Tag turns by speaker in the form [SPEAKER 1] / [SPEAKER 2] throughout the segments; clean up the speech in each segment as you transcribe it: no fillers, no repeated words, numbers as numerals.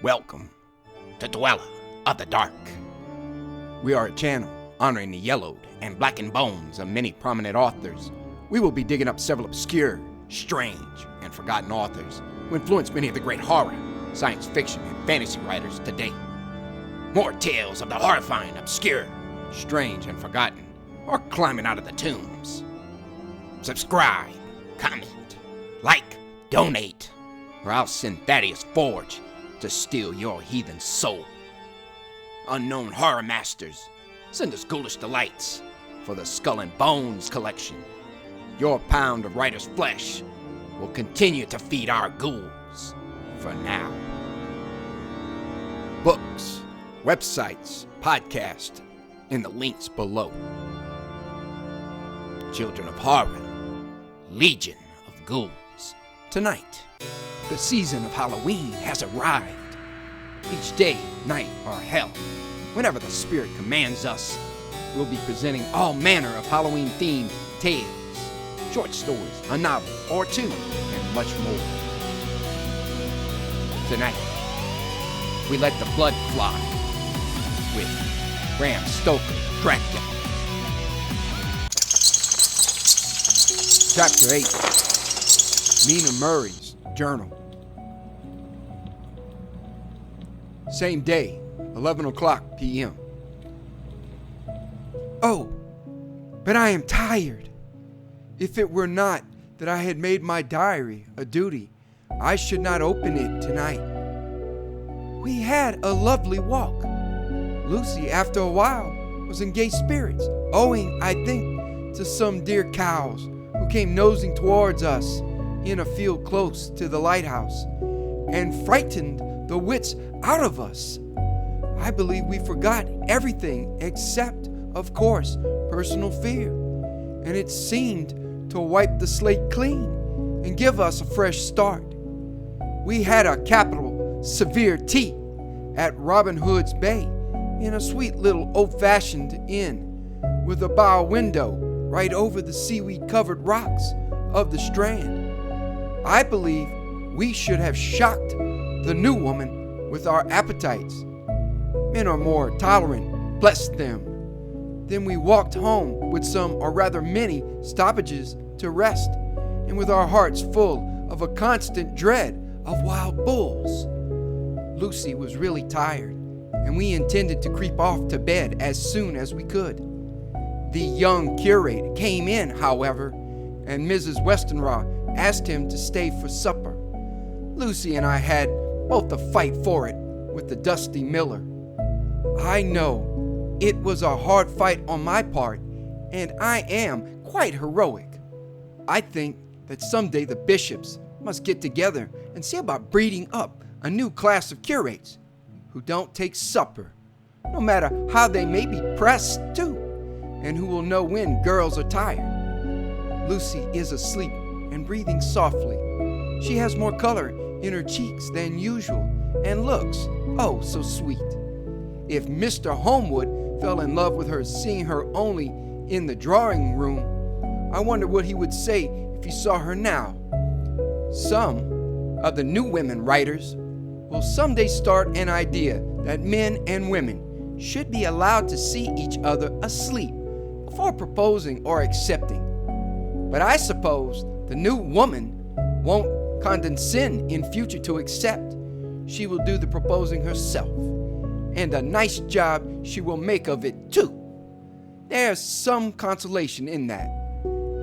[SPEAKER 1] Welcome to Dweller of the Dark. We are a channel honoring the yellowed and blackened bones of many prominent authors. We will be digging up several obscure, strange, and forgotten authors who influenced many of the great horror, science fiction, and fantasy writers today. More tales of the horrifying, obscure, strange, and forgotten are climbing out of the tombs. Subscribe, comment, like, donate, or I'll send Thaddeus Forge to steal your heathen soul. Unknown horror masters, send us ghoulish delights for the Skull and Bones collection. Your pound of writer's flesh will continue to feed our ghouls for now. Books, websites, podcasts, in the links below. Children of Horror, Legion of Ghouls. Tonight, the season of Halloween has arrived. Each day, night, or hell, whenever the spirit commands us, we'll be presenting all manner of Halloween-themed tales, short stories, a novel or two, and much more. Tonight, we let the blood fly with Bram Stoker, Dracula. Chapter 8, Mina Murray's Journal. Same day, 11 o'clock p.m. Oh, but I am tired. If it were not that I had made my diary a duty, I should not open it tonight. We had a lovely walk. Lucy, after a while, was in gay spirits, owing, I think, to some dear cows who came nosing towards us in a field close to the lighthouse and frightened the wits out of us. I believe we forgot everything except, of course, personal fear, and it seemed to wipe the slate clean and give us a fresh start. We had a capital severe tea at Robin Hood's Bay in a sweet little old-fashioned inn with a bow window right over the seaweed-covered rocks of the Strand. I believe we should have shocked the new woman with our appetites. Men are more tolerant, bless them. Then we walked home with some, or rather many, stoppages to rest, and with our hearts full of a constant dread of wild bulls. Lucy was really tired, and we intended to creep off to bed as soon as we could. The young curate came in, however, and Mrs. Westenra asked him to stay for supper. Lucy and I had both a fight for it with the dusty miller. I know it was a hard fight on my part, and I am quite heroic. I think that someday the bishops must get together and see about breeding up a new class of curates who don't take supper, no matter how they may be pressed too, and who will know when girls are tired. Lucy is asleep and breathing softly. She has more color in her cheeks than usual and looks, oh, so sweet. If Mr. Homewood fell in love with her seeing her only in the drawing room, I wonder what he would say if he saw her now. Some of the new women writers will someday start an idea that men and women should be allowed to see each other asleep before proposing or accepting. But I suppose the new woman won't condescend in future to accept. She will do the proposing herself, and a nice job she will make of it too. There's some consolation in that.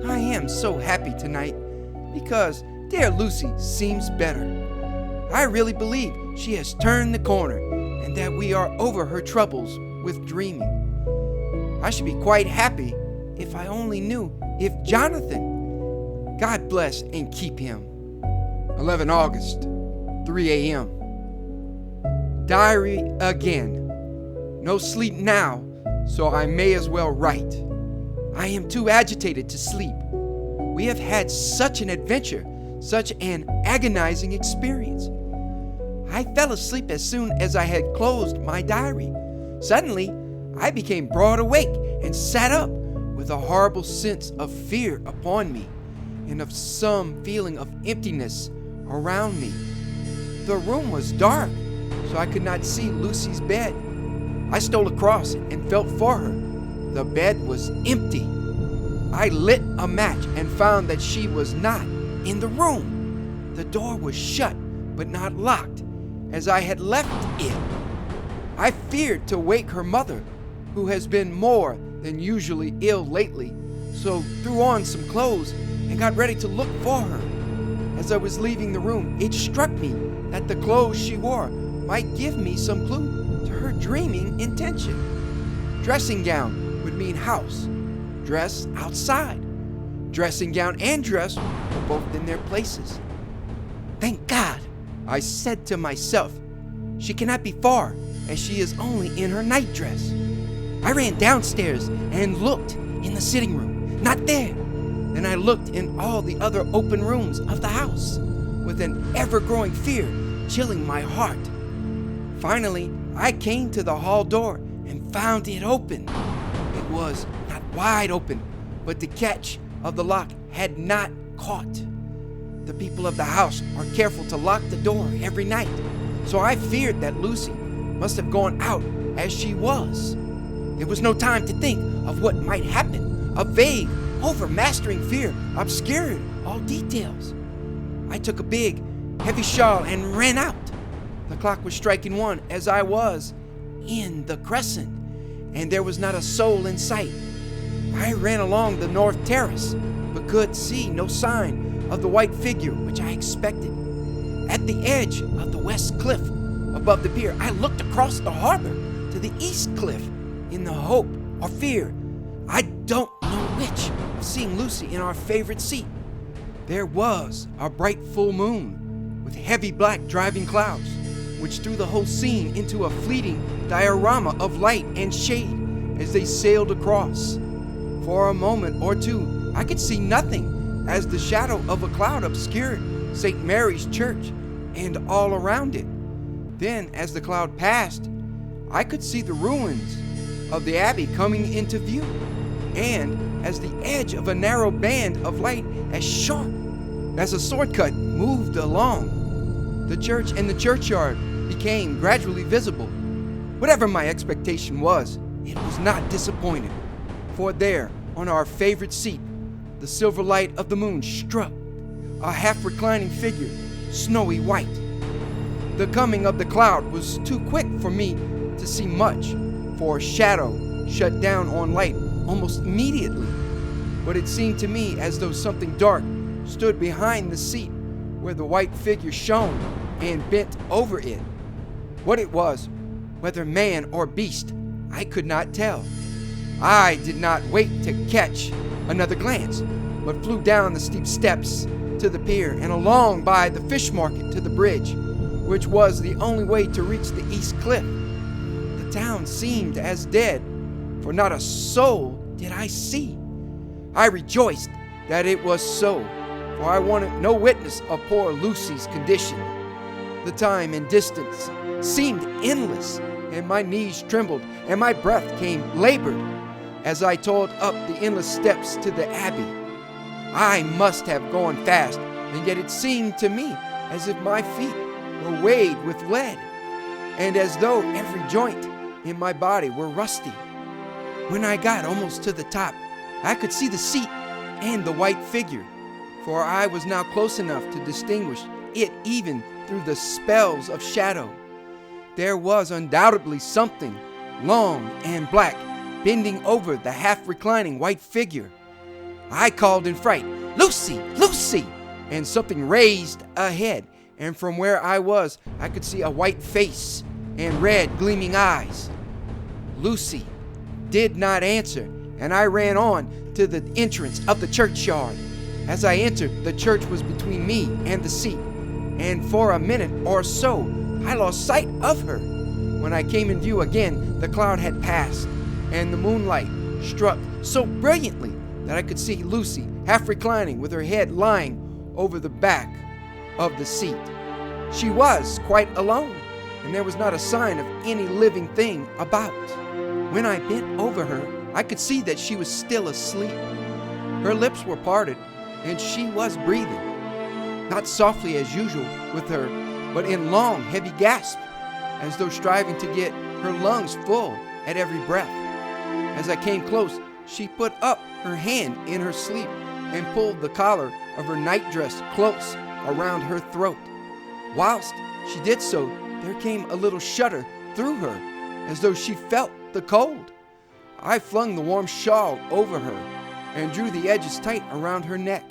[SPEAKER 1] I am so happy tonight because dear Lucy seems better. I really believe she has turned the corner and that we are over her troubles with dreaming. I should be quite happy if I only knew if Jonathan, God bless and keep him. 11 August, 3 a.m. Diary again. No sleep now, so I may as well write. I am too agitated to sleep. We have had such an adventure, such an agonizing experience. I fell asleep as soon as I had closed my diary. Suddenly, I became broad awake and sat up with a horrible sense of fear upon me and of some feeling of emptiness around me. The room was dark so I could not see Lucy's bed. I stole across and felt for her. The bed was empty. I lit a match and found that she was not in the room. The door was shut, but not locked, as I had left it. I feared to wake her mother, who has been more than usually ill lately, so threw on some clothes and got ready to look for her. As I was leaving the room, it struck me that the clothes she wore might give me some clue to her dreaming intention. Dressing gown would mean house, dress outside. Dressing gown and dress were both in their places. Thank God, I said to myself. She cannot be far, as she is only in her nightdress. I ran downstairs and looked in the sitting room. Not there. Then I looked in all the other open rooms of the house, with an ever-growing fear chilling my heart. Finally, I came to the hall door and found it open. It was not wide open, but the catch of the lock had not caught. The people of the house are careful to lock the door every night, so I feared that Lucy must have gone out as she was. There was no time to think of what might happen. A vague, overmastering fear obscured all details. I took a big, heavy shawl and ran out. The clock was striking 1 as I was in the crescent, and there was not a soul in sight. I ran along the north terrace, but could see no sign of the white figure which I expected. At the edge of the west cliff above the pier, I looked across the harbor to the east cliff in the hope or fear, I don't know which, of seeing Lucy in our favorite seat. There was a bright full moon with heavy black driving clouds, which threw the whole scene into a fleeting diorama of light and shade as they sailed across. For a moment or two, I could see nothing as the shadow of a cloud obscured St. Mary's Church and all around it. Then, as the cloud passed, I could see the ruins of the abbey coming into view, and as the edge of a narrow band of light as sharp as a sword cut moved along, the church and the churchyard became gradually visible. Whatever my expectation was, it was not disappointed, for there, on our favorite seat, the silver light of the moon struck a half-reclining figure, snowy white. The coming of the cloud was too quick for me to see much, for a shadow shut down on light almost immediately. But it seemed to me as though something dark stood behind the seat where the white figure shone and bent over it. What it was, whether man or beast, I could not tell. I did not wait to catch another glance, but flew down the steep steps to the pier and along by the fish market to the bridge, which was the only way to reach the east cliff. The town seemed as dead, for not a soul did I see. I rejoiced that it was so, for I wanted no witness of poor Lucy's condition. The time and distance seemed endless, and my knees trembled and my breath came labored as I toiled up the endless steps to the abbey. I must have gone fast, and yet it seemed to me as if my feet were weighed with lead, and as though every joint in my body were rusty. When I got almost to the top, I could see the seat and the white figure, for I was now close enough to distinguish it even through the spells of shadow. There was undoubtedly something long and black bending over the half-reclining white figure. I called in fright, "Lucy! Lucy!" and something raised a head, and from where I was, I could see a white face and red gleaming eyes. Lucy did not answer, and I ran on to the entrance of the churchyard. As I entered, the church was between me and the seat, and for a minute or so, I lost sight of her. When I came in view again, the cloud had passed, and the moonlight struck so brilliantly that I could see Lucy half reclining with her head lying over the back of the seat. She was quite alone, and there was not a sign of any living thing about. When I bent over her, I could see that she was still asleep. Her lips were parted, and she was breathing, not softly as usual with her, but in long, heavy gasps. as though striving to get her lungs full at every breath. As I came close, she put up her hand in her sleeve and pulled the collar of her nightdress close around her throat. Whilst she did so, there came a little shudder through her, as though she felt the cold. I flung the warm shawl over her and drew the edges tight around her neck,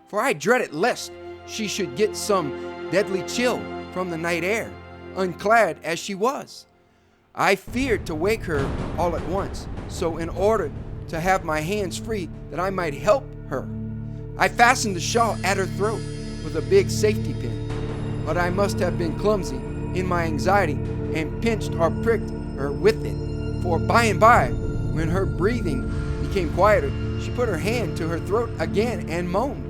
[SPEAKER 1] for I dreaded lest she should get some deadly chill from the night air, unclad as she was. I feared to wake her all at once, so in order to have my hands free that I might help her, I fastened the shawl at her throat with a big safety pin, but I must have been clumsy in my anxiety and pinched or pricked her with it, for by and by, when her breathing became quieter, she put her hand to her throat again and moaned.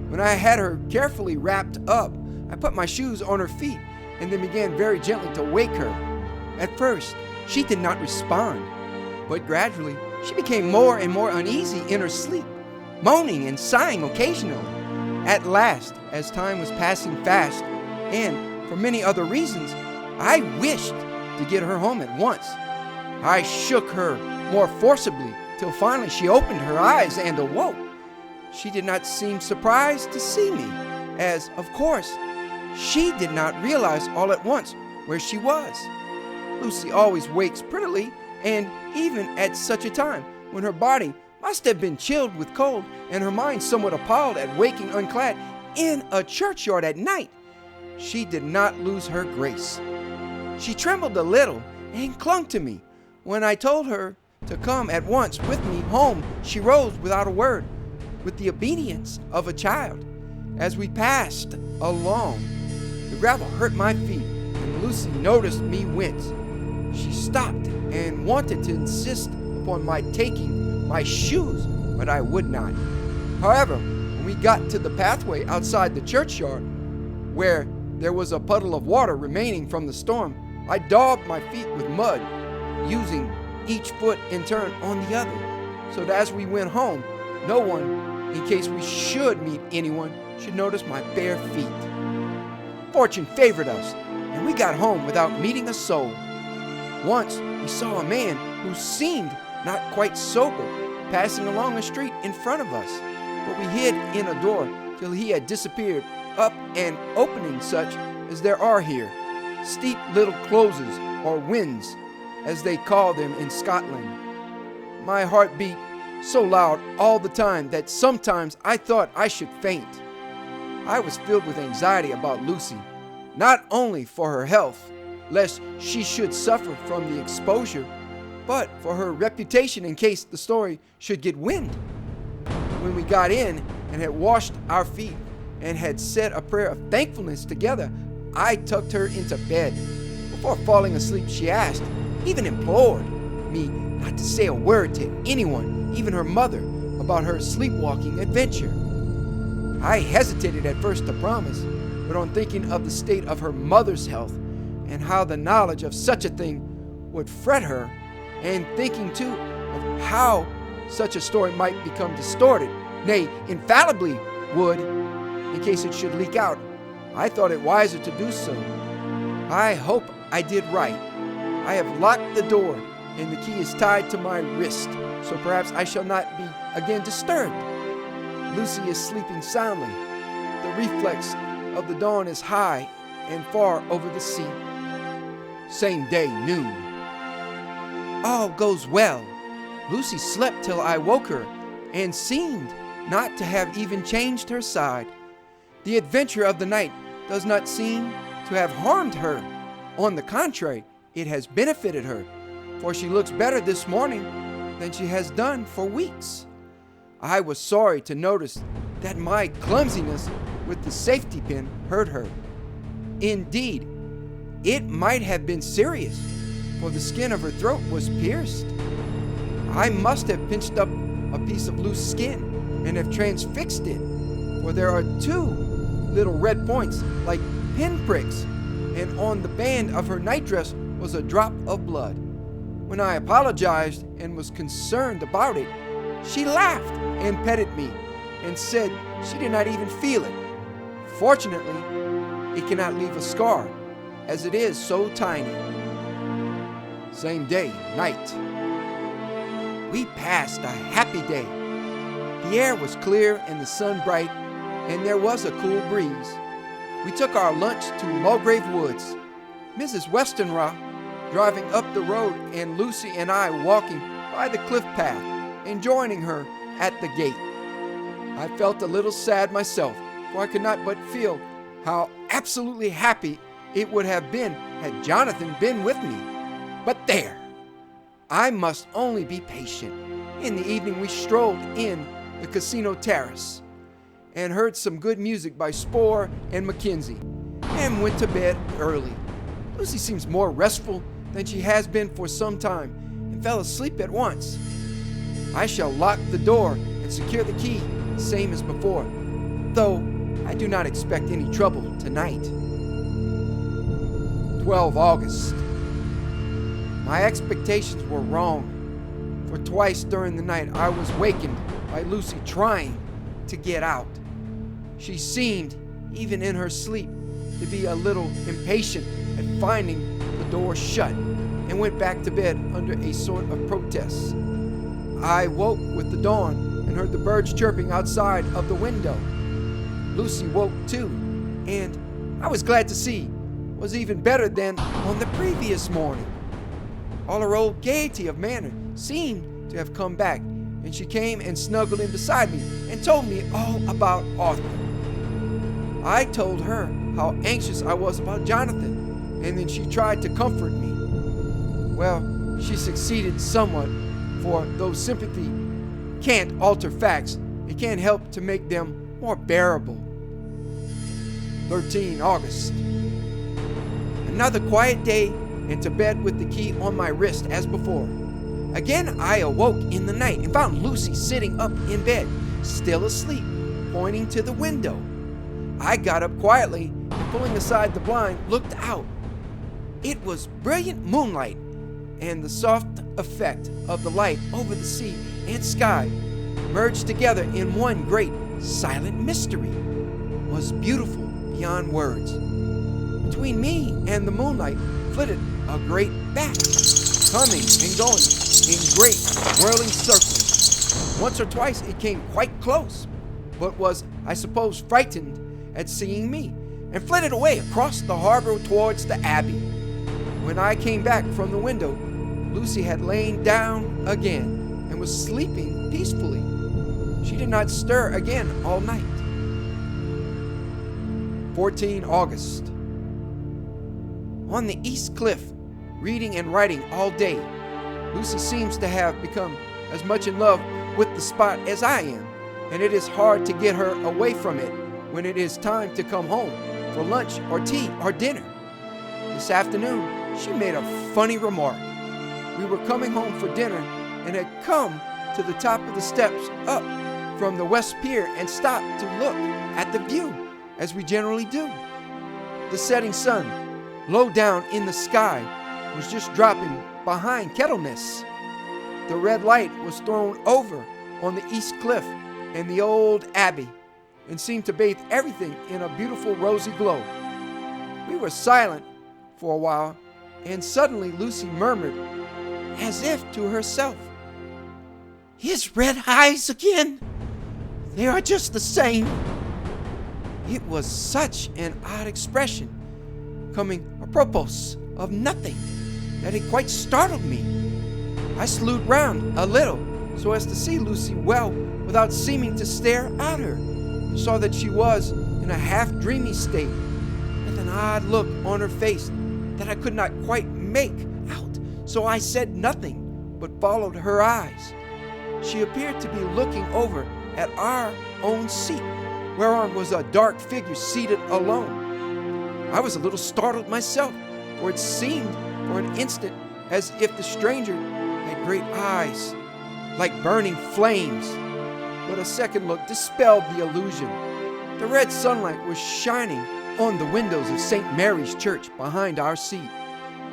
[SPEAKER 1] When I had her carefully wrapped up, I put my shoes on her feet and then began very gently to wake her. At first, she did not respond, but gradually she became more and more uneasy in her sleep, moaning and sighing occasionally. At last, as time was passing fast, and for many other reasons, I wished to get her home at once. I shook her more forcibly till finally she opened her eyes and awoke. She did not seem surprised to see me, as, of course, she did not realize all at once where she was. Lucy always wakes prettily, and even at such a time, when her body must have been chilled with cold and her mind somewhat appalled at waking unclad in a churchyard at night, she did not lose her grace. She trembled a little and clung to me. When I told her to come at once with me home, she rose without a word, with the obedience of a child. As we passed along, the gravel hurt my feet, and Lucy noticed me wince. She stopped and wanted to insist upon my taking my shoes, but I would not. However, when we got to the pathway outside the churchyard, where there was a puddle of water remaining from the storm, I daubed my feet with mud, using each foot in turn on the other, so that as we went home, no one, in case we should meet anyone, should notice my bare feet. Fortune favored us, and we got home without meeting a soul. Once we saw a man who seemed not quite sober passing along a street in front of us, but we hid in a door till he had disappeared up an opening such as there are here, steep little closes or wynds, as they call them in Scotland. My heart beat so loud all the time that sometimes I thought I should faint. I was filled with anxiety about Lucy, not only for her health, lest she should suffer from the exposure, but for her reputation in case the story should get wind. When we got in and had washed our feet and had said a prayer of thankfulness together, I tucked her into bed. Before falling asleep, she asked, even implored, me not to say a word to anyone, even her mother, about her sleepwalking adventure. I hesitated at first to promise, but on thinking of the state of her mother's health and how the knowledge of such a thing would fret her, and thinking too of how such a story might become distorted, nay, infallibly would, in case it should leak out, I thought it wiser to do so. I hope I did right. I have locked the door, and the key is tied to my wrist, so perhaps I shall not be again disturbed. Lucy is sleeping soundly. The reflex of the dawn is high and far over the sea. Same day, noon. All goes well. Lucy slept till I woke her, and seemed not to have even changed her side. The adventure of the night does not seem to have harmed her. On the contrary, it has benefited her, for she looks better this morning than she has done for weeks. I was sorry to notice that my clumsiness with the safety pin hurt her. Indeed, it might have been serious, for the skin of her throat was pierced. I must have pinched up a piece of loose skin and have transfixed it, for there are two little red points like pinpricks, and on the band of her nightdress was a drop of blood. When I apologized and was concerned about it, she laughed and petted me and said she did not even feel it. Fortunately, it cannot leave a scar, as it is so tiny. Same day, night. We passed a happy day. The air was clear and the sun bright, and there was a cool breeze. We took our lunch to Mulgrave Woods. Mrs. Westenra driving up the road, and Lucy and I walking by the cliff path and joining her at the gate. I felt a little sad myself, for I could not but feel how absolutely happy it would have been had Jonathan been with me. But there, I must only be patient. In the evening we strolled in the casino terrace and heard some good music by Spohr and Mackenzie, and went to bed early. Lucy seems more restful than she has been for some time, and fell asleep at once. I shall lock the door and secure the key, same as before, though I do not expect any trouble tonight. 12 August. My expectations were wrong, for twice during the night I was wakened by Lucy trying to get out. She seemed, even in her sleep, to be a little impatient at finding the door shut, and went back to bed under a sort of protest. I woke with the dawn and heard the birds chirping outside of the window. Lucy woke too, and I was glad to see was even better than on the previous morning. All her old gaiety of manner seemed to have come back, and she came and snuggled in beside me and told me all about Arthur. I told her how anxious I was about Jonathan, and then she tried to comfort me. Well, she succeeded somewhat, for though sympathy can't alter facts, it can help to make them more bearable. 13 August. Another quiet day, and to bed with the key on my wrist as before. Again I awoke in the night and found Lucy sitting up in bed, still asleep, pointing to the window. I got up quietly and, pulling aside the blind, looked out. It was brilliant moonlight, and the soft effect of the light over the sea and sky, merged together in one great silent mystery, was beautiful beyond words. Between me and the moonlight flitted a great bat, coming and going in great whirling circles. Once or twice it came quite close, but was, I suppose, frightened at seeing me, and flitted away across the harbor towards the Abbey. When I came back from the window, Lucy had lain down again and was sleeping peacefully. She did not stir again all night. 14 August. On the East Cliff, reading and writing all day. Lucy seems to have become as much in love with the spot as I am, and it is hard to get her away from it when it is time to come home for lunch or tea or dinner. This afternoon, she made a funny remark. We were coming home for dinner and had come to the top of the steps up from the West Pier and stopped to look at the view, as we generally do. The setting sun, low down in the sky, was just dropping behind Kettleness. The red light was thrown over on the East Cliff and the old Abbey, and seemed to bathe everything in a beautiful rosy glow. We were silent for a while, and suddenly Lucy murmured, as if to herself, "His red eyes again! They are just the same." It was such an odd expression, coming apropos of nothing, that it quite startled me. I slewed round a little so as to see Lucy well without seeming to stare at her, and saw that she was in a half-dreamy state, with an odd look on her face that I could not quite make out, so I said nothing, but followed her eyes. She appeared to be looking over at our own seat, whereon was a dark figure seated alone. I was a little startled myself, for it seemed for an instant as if the stranger had great eyes, like burning flames, but a second look dispelled the illusion. The red sunlight was shining on the windows of St. Mary's Church behind our seat,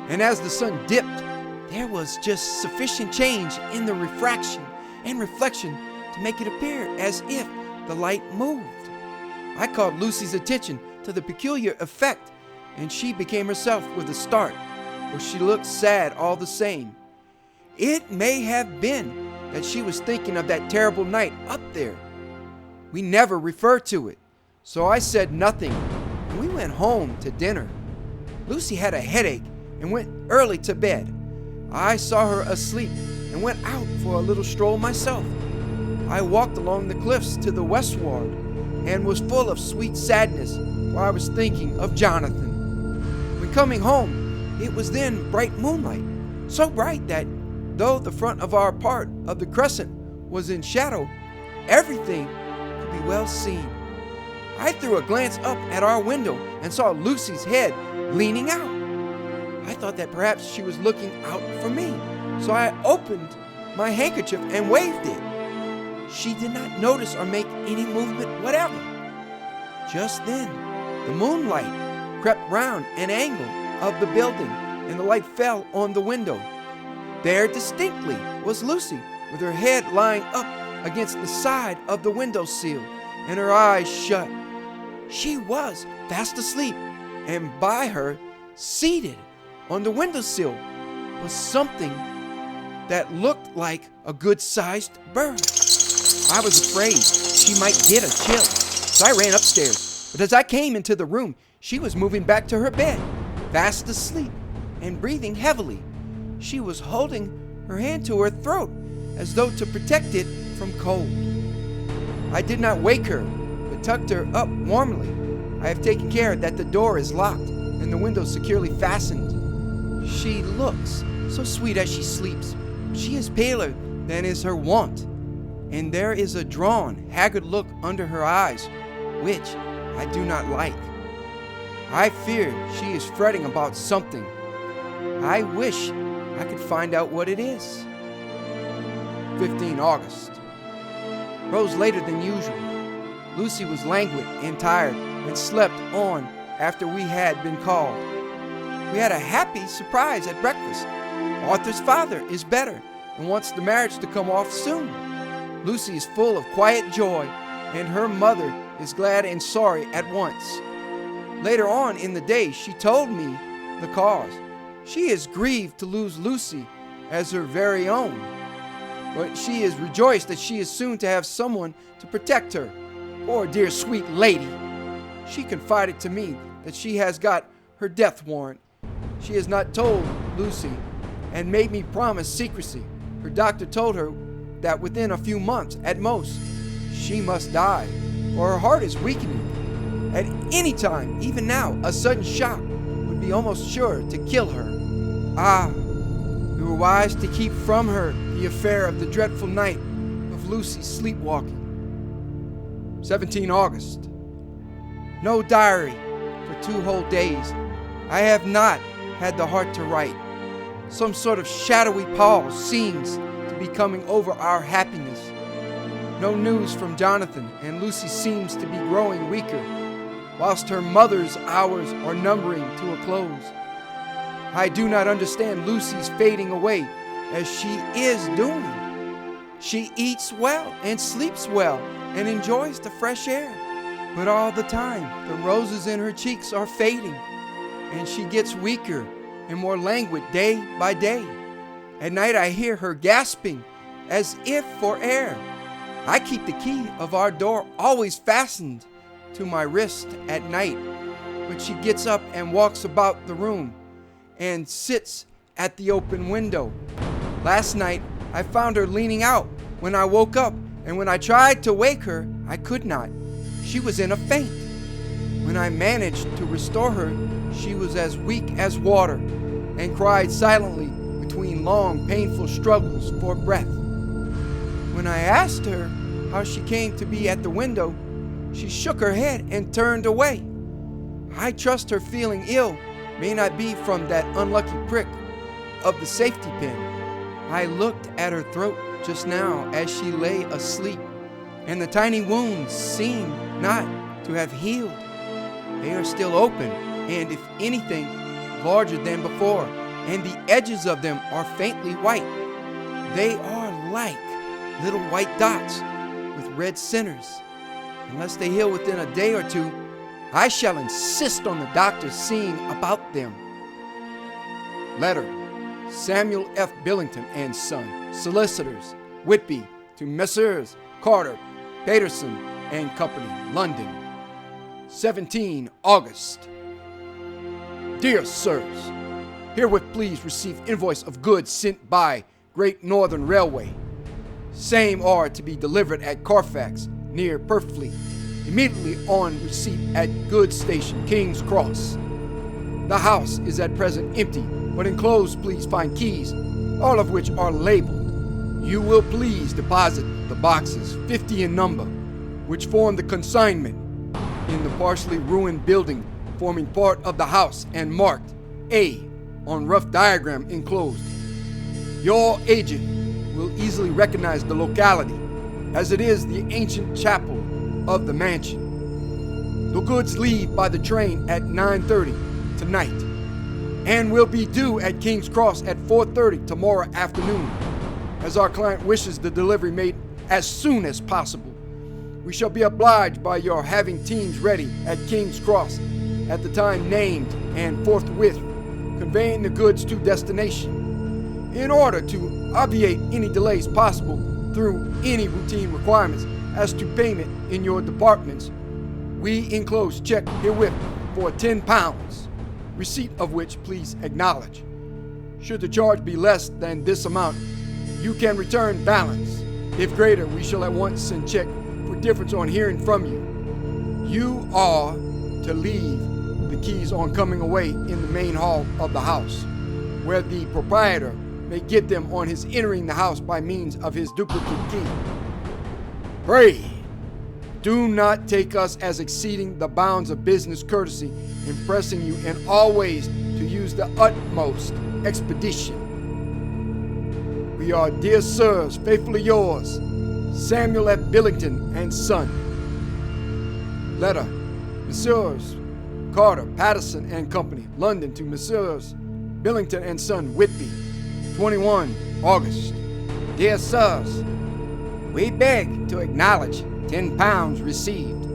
[SPEAKER 1] and as the sun dipped, there was just sufficient change in the refraction and reflection to make it appear as if the light moved. I called Lucy's attention to the peculiar effect, and she became herself with a start, or she looked sad all the same. It may have been that she was thinking of that terrible night up there. We never referred to it, so I said nothing, and we went home to dinner. Lucy had a headache and went early to bed. I saw her asleep and went out for a little stroll myself. I walked along the cliffs to the westward and was full of sweet sadness, for I was thinking of Jonathan. When coming home, it was then bright moonlight, so bright that though the front of our part of the crescent was in shadow, everything could be well seen. I threw a glance up at our window and saw Lucy's head leaning out. I thought that perhaps she was looking out for me, so I opened my handkerchief and waved it. She did not notice or make any movement whatever. Just then, the moonlight crept round an angle of the building, and the light fell on the window. There distinctly was Lucy, with her head lying up against the side of the windowsill and her eyes shut. She was fast asleep, and by her, seated on the windowsill, was something that looked like a good-sized bird. I was afraid she might get a chill, so I ran upstairs. But as I came into the room, she was moving back to her bed, fast asleep and breathing heavily. She was holding her hand to her throat as though to protect it from cold. I did not wake her, but tucked her up warmly. I have taken care that the door is locked and the window securely fastened. She looks so sweet as she sleeps. She is paler than is her wont, and there is a drawn, haggard look under her eyes, which I do not like. I fear she is fretting about something. I wish I could find out what it is. 15 August. Rose later than usual. Lucy was languid and tired and slept on after we had been called. We had a happy surprise at breakfast. Arthur's father is better and wants the marriage to come off soon. Lucy is full of quiet joy, and her mother is glad and sorry at once. Later on in the day, she told me the cause. She is grieved to lose Lucy as her very own, but she is rejoiced that she is soon to have someone to protect her. Poor dear sweet lady. She confided to me that she has got her death warrant. She has not told Lucy and made me promise secrecy. Her doctor told her that within a few months at most, she must die, for her heart is weakening. At any time, even now, a sudden shock would be almost sure to kill her. We were wise to keep from her the affair of the dreadful night of Lucy's sleepwalking. 17 August. No diary for 2 whole days. I have not had the heart to write. Some sort of shadowy pall seems to be coming over our happiness. No news from Jonathan, and Lucy seems to be growing weaker, whilst her mother's hours are numbering to a close. I do not understand Lucy's fading away as she is doing. She eats well and sleeps well and enjoys the fresh air, but all the time the roses in her cheeks are fading, and she gets weaker and more languid day by day. At night I hear her gasping as if for air. I keep the key of our door always fastened to my wrist at night, but she gets up and walks about the room and sits at the open window. Last night I found her leaning out when I woke up, and when I tried to wake her, I could not. She was in a faint. When I managed to restore her, she was as weak as water and cried silently between long, painful struggles for breath. When I asked her how she came to be at the window, she shook her head and turned away. I trust her feeling ill may not be from that unlucky prick of the safety pin. I looked at her throat just now as she lay asleep, and the tiny wounds seem not to have healed. They are still open, and if anything, larger than before, and the edges of them are faintly white. They are like little white dots with red centers. Unless they heal within a day or two, I shall insist on the doctor seeing about them. Letter, Samuel F. Billington and Son, Solicitors, Whitby, to Messrs. Carter, Peterson and Company, London, 17 August. Dear Sirs, herewith please receive invoice of goods sent by Great Northern Railway. Same are to be delivered at Carfax, near Purfleet, immediately on receipt at goods station, King's Cross. The house is at present empty, but enclosed please find keys, all of which are labeled. You will please deposit the boxes, 50 in number, which form the consignment, in the partially ruined building forming part of the house and marked A on rough diagram enclosed. Your agent will easily recognize the locality, as it is the ancient chapel of the mansion. The goods leave by the train at 9:30 tonight, and will be due at King's Cross at 4:30 tomorrow afternoon, as our client wishes the delivery made as soon as possible. We shall be obliged by your having teams ready at King's Cross at the time named and forthwith conveying the goods to destination. In order to obviate any delays possible through any routine requirements as to payment in your departments, we enclose check herewith for £10, receipt of which please acknowledge. Should the charge be less than this amount, you can return balance. If greater, we shall at once send check for difference on hearing from you. You are to leave the keys on coming away in the main hall of the house, where the proprietor may get them on his entering the house by means of his duplicate key. Pray, do not take us as exceeding the bounds of business courtesy in pressing you in all ways to use the utmost expedition. We are, dear sirs, faithfully yours, Samuel F. Billington and Son. Letter, Messrs. Carter, Patterson and Company, London, to Messrs. Billington and Son, Whitby, 21 August. Dear sirs, we beg to acknowledge £10 received,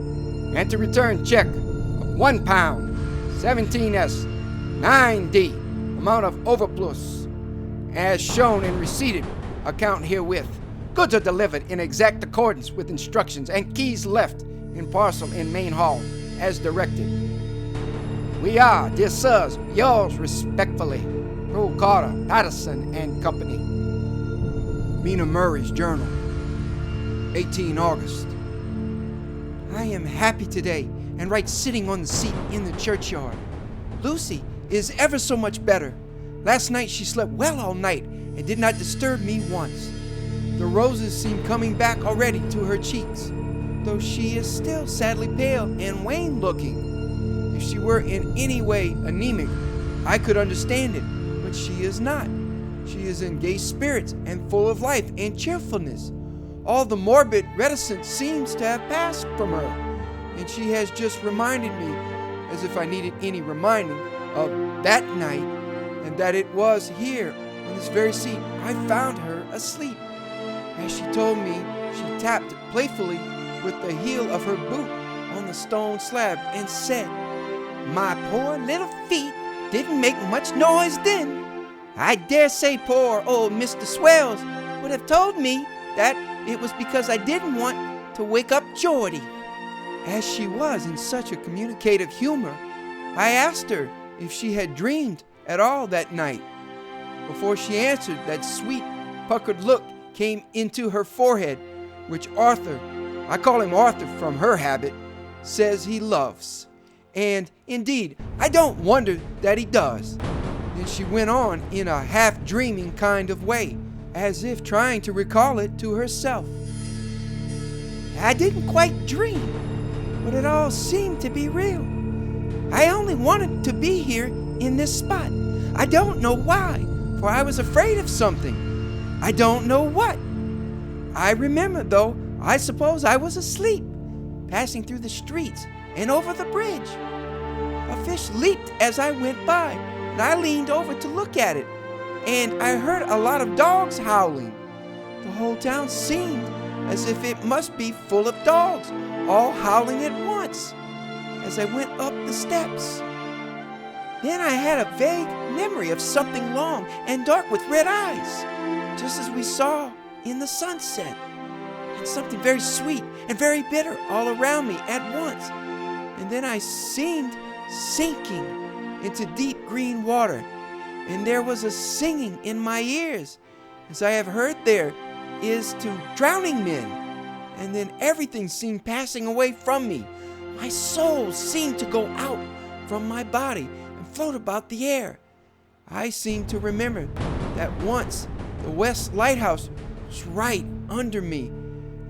[SPEAKER 1] and to return check of £1, 17s, 9d, amount of overplus, as shown in receipted account herewith. Goods are delivered in exact accordance with instructions, and keys left in parcel in main hall, as directed. We are, dear sirs, yours respectfully, Pro Carter, Patterson and Company. Mina Murray's Journal, 18 August. I am happy today, and right sitting on the seat in the churchyard. Lucy is ever so much better. Last night she slept well all night and did not disturb me once. The roses seem coming back already to her cheeks, though she is still sadly pale and wan looking. If she were in any way anemic, I could understand it, but she is not. She is in gay spirits and full of life and cheerfulness. All the morbid reticence seems to have passed from her, and she has just reminded me, as if I needed any reminding, of that night, and that it was here, on this very seat, I found her asleep. As she told me, she tapped playfully with the heel of her boot on the stone slab and said, "My poor little feet didn't make much noise then. I dare say poor old Mr. Swells would have told me that it was because I didn't want to wake up Geordie." As she was in such a communicative humor, I asked her if she had dreamed at all that night. Before she answered, that sweet, puckered look came into her forehead, which Arthur, I call him Arthur from her habit, says he loves. And indeed, I don't wonder that he does. Then she went on in a half-dreaming kind of way, as if trying to recall it to herself. I didn't quite dream, but it all seemed to be real. I only wanted to be here in this spot. I don't know why, for I was afraid of something. I don't know what. I remember, though, I suppose I was asleep, passing through the streets and over the bridge. A fish leaped as I went by, and I leaned over to look at it, and I heard a lot of dogs howling. The whole town seemed as if it must be full of dogs, all howling at once, as I went up the steps. Then I had a vague memory of something long and dark with red eyes, just as we saw in the sunset, and something very sweet and very bitter all around me at once. And then I seemed sinking into deep green water, and there was a singing in my ears, as I have heard there is to drowning men. And then everything seemed passing away from me. My soul seemed to go out from my body and float about the air. I seem to remember that once the West Lighthouse was right under me,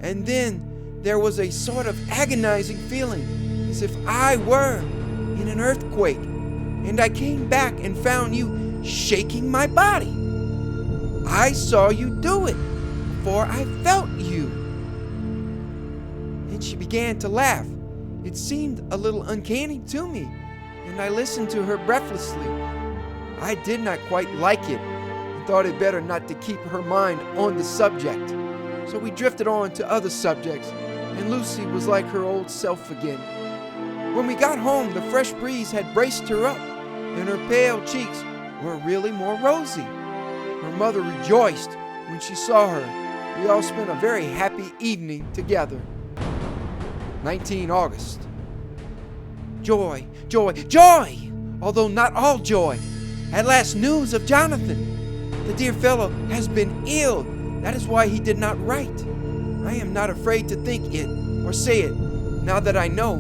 [SPEAKER 1] and then there was a sort of agonizing feeling as if I were in an earthquake, and I came back and found you shaking my body. I saw you do it before I felt you. Then she began to laugh. It seemed a little uncanny to me, and I listened to her breathlessly. I did not quite like it and thought it better not to keep her mind on the subject. So we drifted on to other subjects, and Lucy was like her old self again. When we got home, the fresh breeze had braced her up, and her pale cheeks were really more rosy. Her mother rejoiced when she saw her. We all spent a very happy evening together. 19 August. Joy, joy, joy! Although not all joy. At last news of Jonathan. The dear fellow has been ill. That is why he did not write. I am not afraid to think it or say it, now that I know.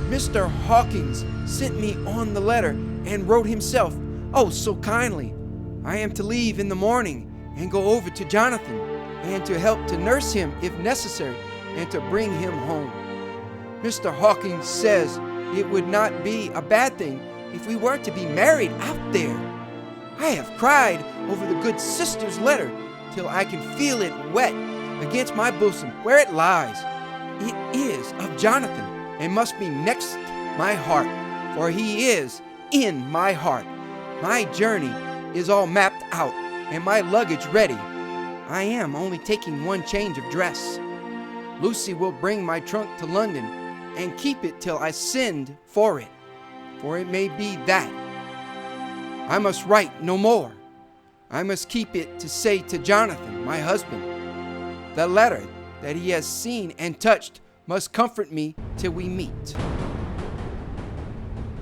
[SPEAKER 1] Mr. Hawkins sent me on the letter and wrote himself, oh, so kindly. I am to leave in the morning and go over to Jonathan and to help to nurse him if necessary and to bring him home. Mr. Hawkins says it would not be a bad thing if we were to be married out there. I have cried over the good sister's letter till I can feel it wet against my bosom where it lies. It is of Jonathan and must be next my heart, for he is in my heart. My journey is all mapped out and my luggage ready. I am only taking one change of dress. Lucy will bring my trunk to London and keep it till I send for it, for it may be that I must write no more. I must keep it to say to Jonathan, my husband. The letter that he has seen and touched must comfort me till we meet.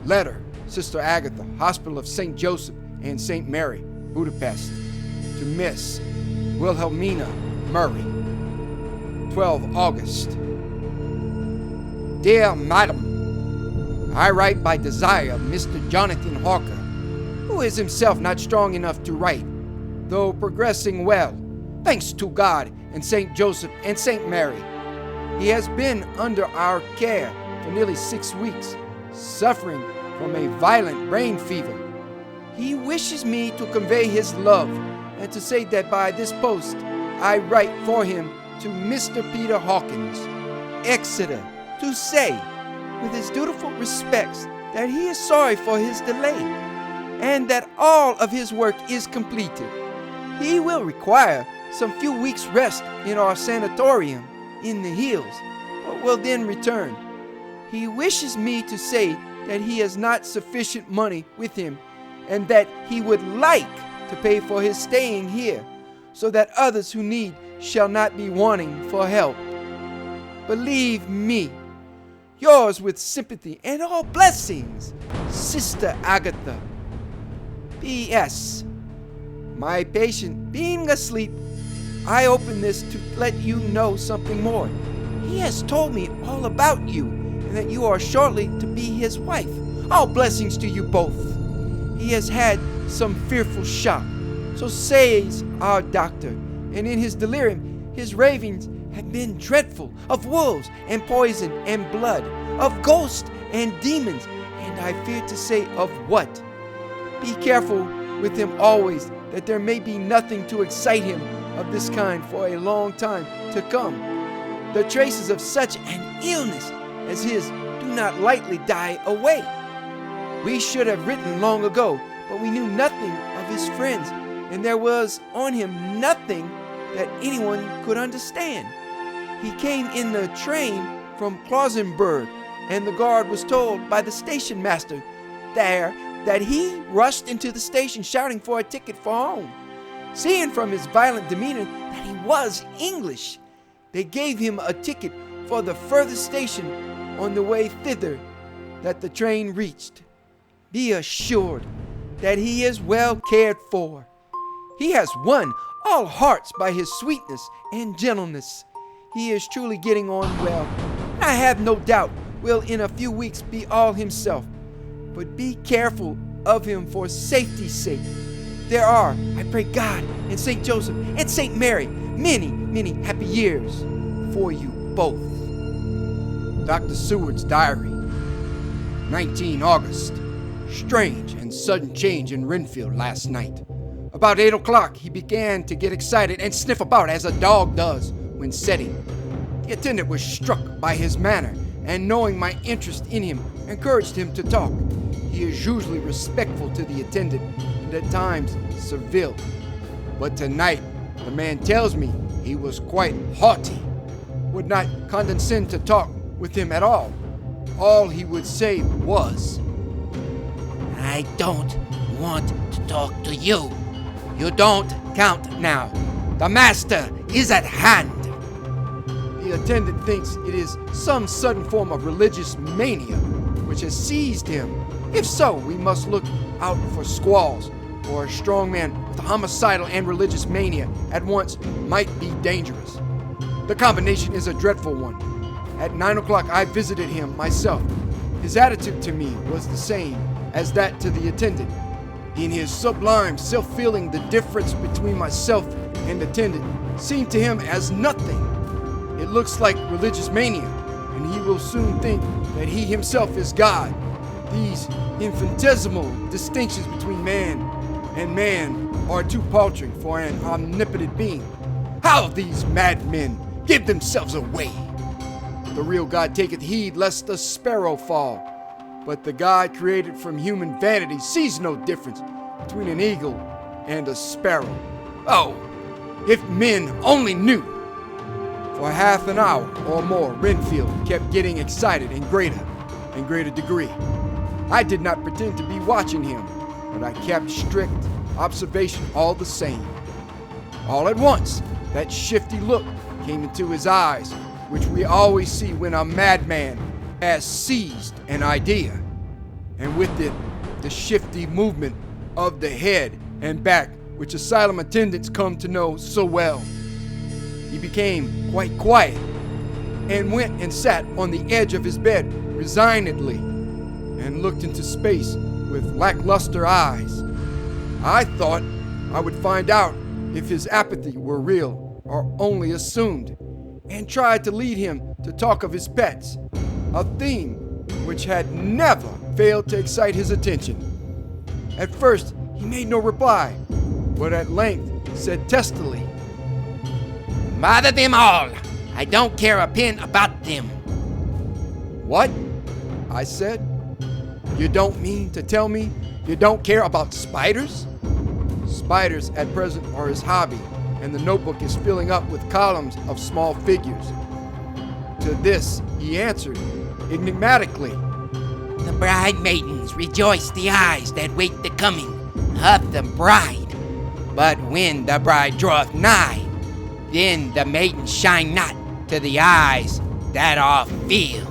[SPEAKER 1] Letter, Sister Agatha, Hospital of St. Joseph and St. Mary, Budapest, to Miss Wilhelmina Murray. 12 August. Dear Madam, I write by desire of Mr. Jonathan Hawker, who is himself not strong enough to write, though progressing well, thanks to God and St. Joseph and St. Mary. He has been under our care for nearly 6 weeks, suffering from a violent brain fever. He wishes me to convey his love and to say that by this post I write for him to Mr. Peter Hawkins, Exeter, to say, with his dutiful respects, that he is sorry for his delay, and that all of his work is completed. He will require some few weeks' rest in our sanatorium in the hills, but will then return. He wishes me to say that he has not sufficient money with him, and that he would like to pay for his staying here, so that others who need shall not be wanting for help. Believe me, yours with sympathy and all blessings, Sister Agatha. P.S. My patient being asleep, I open this to let you know something more. He has told me all about you, and that you are shortly to be his wife. All blessings to you both. He has had some fearful shock, so says our doctor, and in his delirium his ravings have been dreadful, of wolves and poison and blood, of ghosts and demons, and I fear to say of what. Be careful with him always, that there may be nothing to excite him of this kind for a long time to come. The traces of such an illness as his do not lightly die away. We should have written long ago, but we knew nothing of his friends, and there was on him nothing that anyone could understand. He came in the train from Klausenburg, and the guard was told by the station master there that he rushed into the station shouting for a ticket for home. Seeing from his violent demeanor that he was English, they gave him a ticket for the furthest station on the way thither that the train reached. Be assured that he is well cared for. He has won all hearts by his sweetness and gentleness. He is truly getting on well. I have no doubt will in a few weeks be all himself. But be careful of him for safety's sake. There are, I pray God and St. Joseph and St. Mary, many, many happy years for you both. Dr. Seward's diary, 19 August. Strange and sudden change in Renfield last night. About 8 o'clock, he began to get excited and sniff about as a dog does when setting. The attendant was struck by his manner and, knowing my interest in him, encouraged him to talk. He is usually respectful to the attendant and at times servile. But tonight, the man tells me he was quite haughty, would not condescend to talk with him at all. All he would say was,
[SPEAKER 2] "I don't want to talk to you."
[SPEAKER 1] "You don't count now. The master is at hand." The attendant thinks it is some sudden form of religious mania which has seized him. If so, we must look out for squalls, or a strong man with homicidal and religious mania at once might be dangerous. The combination is a dreadful one. At 9 o'clock I visited him myself. His attitude to me was the same as that to the attendant. In his sublime self-feeling, the difference between myself and attendant seemed to him as nothing. It looks like religious mania, and he will soon think that he himself is God. These infinitesimal distinctions between man and man are too paltry for an omnipotent being. How these madmen give themselves away! The real God taketh heed lest the sparrow fall. But the God created from human vanity sees no difference between an eagle and a sparrow. Oh, if men only knew! For half an hour or more, Renfield kept getting excited in greater and greater degree. I did not pretend to be watching him, but I kept strict observation all the same. All at once, that shifty look came into his eyes, which we always see when a madman has seized an idea, and with it, the shifty movement of the head and back, which asylum attendants come to know so well. He became quite quiet and went and sat on the edge of his bed resignedly and looked into space with lackluster eyes. I thought I would find out if his apathy were real or only assumed, and tried to lead him to talk of his pets, a theme which had never failed to excite his attention. At first, he made no reply, but at length said testily,
[SPEAKER 2] "Bother them all. I don't care a pin about them."
[SPEAKER 1] "What?" I said. "You don't mean to tell me you don't care about spiders?" Spiders at present are his hobby, and the notebook is filling up with columns of small figures. To this he answered enigmatically,
[SPEAKER 2] "The bride maidens rejoice the eyes that wait the coming of the bride. But when the bride draweth nigh, then the maidens shine not to the eyes that are filled."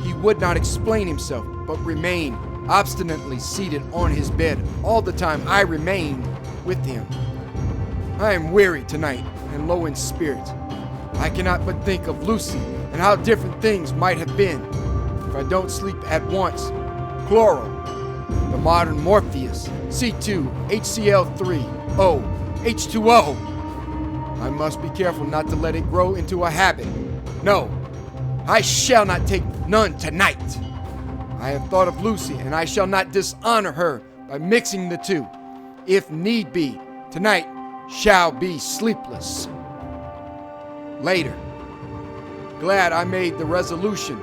[SPEAKER 1] He would not explain himself, but remained obstinately seated on his bed all the time I remained with him. I am weary tonight and low in spirits. I cannot but think of Lucy and how different things might have been if I don't sleep at once. Chloral, the modern Morpheus, C2HCl3O H2O. I must be careful not to let it grow into a habit. No, I shall not take none tonight. I have thought of Lucy, and I shall not dishonor her by mixing the two. If need be, tonight shall be sleepless. Later, glad I made the resolution,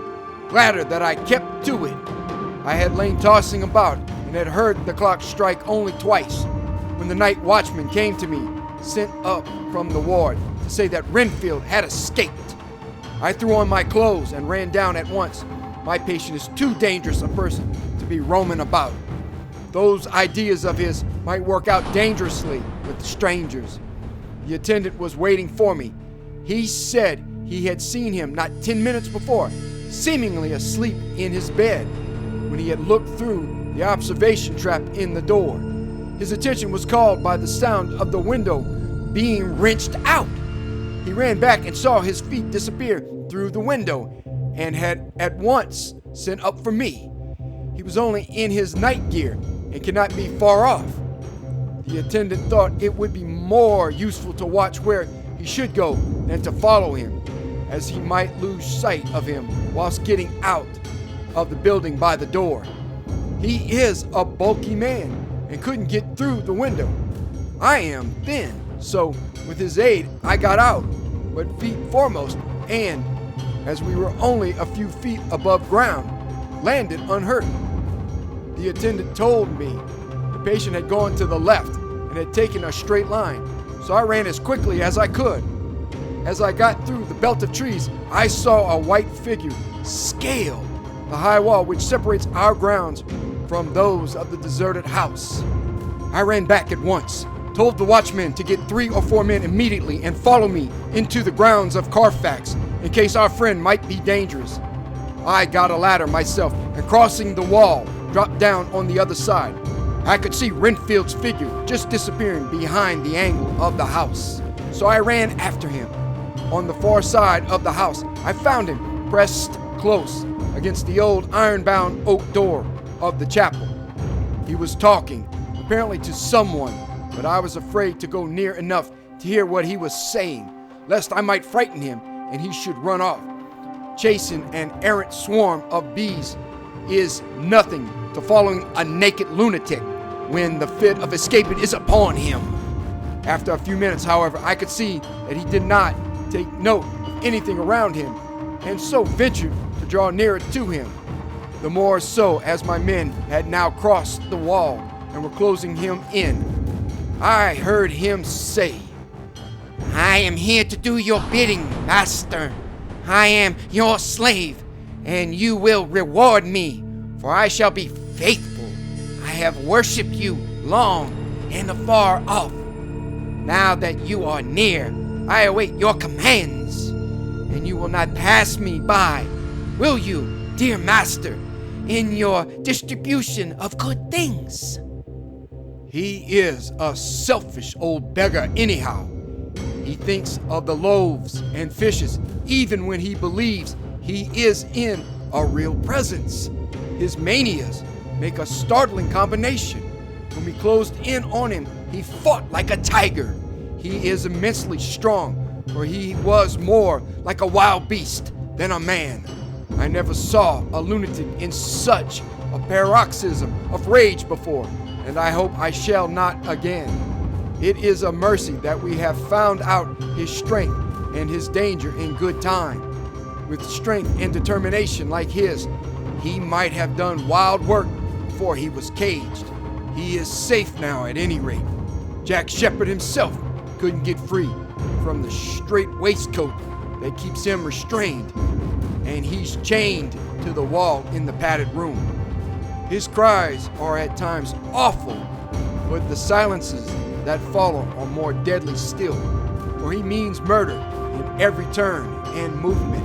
[SPEAKER 1] gladder that I kept to it. I had lain tossing about and had heard the clock strike only twice when the night watchman came to me, sent up from the ward to say that Renfield had escaped. I threw on my clothes and ran down at once. My patient is too dangerous a person to be roaming about. those ideas of his might work out dangerously with strangers. The attendant was waiting for me. He said he had seen him not 10 minutes before, seemingly asleep in his bed, when he had looked through the observation trap in the door. His attention was called by the sound of the window being wrenched out. He ran back and saw his feet disappear through the window and had at once sent up for me. He was only in his night gear and cannot be far off. The attendant thought it would be more useful to watch where he should go than to follow him, as he might lose sight of him whilst getting out of the building by the door. He is a bulky man and couldn't get through the window. I am thin, so with his aid I got out, but feet foremost, and, as we were only a few feet above ground, landed unhurt. The attendant told me the patient had gone to the left and had taken a straight line, so I ran as quickly as I could. As I got through the belt of trees, I saw a white figure scale the high wall which separates our grounds from those of the deserted house. I ran back at once, told the watchman to get 3 or 4 men immediately and follow me into the grounds of Carfax in case our friend might be dangerous. I got a ladder myself and, crossing the wall, dropped down on the other side. I could see Renfield's figure just disappearing behind the angle of the house, so I ran after him. On the far side of the house, I found him pressed close against the old iron-bound oak door of the chapel. He was talking, apparently to someone, but I was afraid to go near enough to hear what he was saying, lest I might frighten him and he should run off. Chasing an errant swarm of bees is nothing to following a naked lunatic when the fit of escaping is upon him. After a few minutes, however, I could see that he did not take note of anything around him, and so ventured to draw nearer to him. The more so as my men had now crossed the wall and were closing him in. I heard him say,
[SPEAKER 2] "I am here to do your bidding, master. I am your slave, and you will reward me, for I shall be faithful. I have worshipped you long and afar off. Now that you are near, I await your commands, and you will not pass me by, will you, dear master, in your distribution of good things?"
[SPEAKER 1] He is a selfish old beggar anyhow. He thinks of the loaves and fishes even when he believes he is in a real presence. His manias make a startling combination. When we closed in on him, he fought like a tiger. He is immensely strong, for he was more like a wild beast than a man. I never saw a lunatic in such a paroxysm of rage before, and I hope I shall not again. It is a mercy that we have found out his strength and his danger in good time. With strength and determination like his, he might have done wild work before he was caged. He is safe now at any rate. Jack Shepherd himself couldn't get free from the strait waistcoat that keeps him restrained, and he's chained to the wall in the padded room. His cries are at times awful, but the silences that follow are more deadly still, for he means murder in every turn and movement.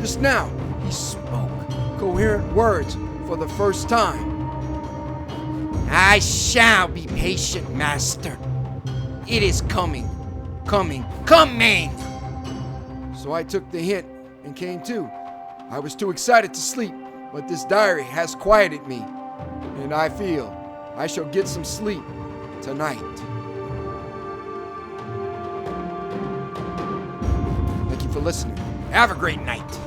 [SPEAKER 1] Just now, he spoke coherent words for the first time.
[SPEAKER 2] "I shall be patient, master. It is coming, coming, coming!"
[SPEAKER 1] So I took the hint and came to. I was too excited to sleep, but this diary has quieted me, and I feel I shall get some sleep tonight. Thank you for listening. Have a great night.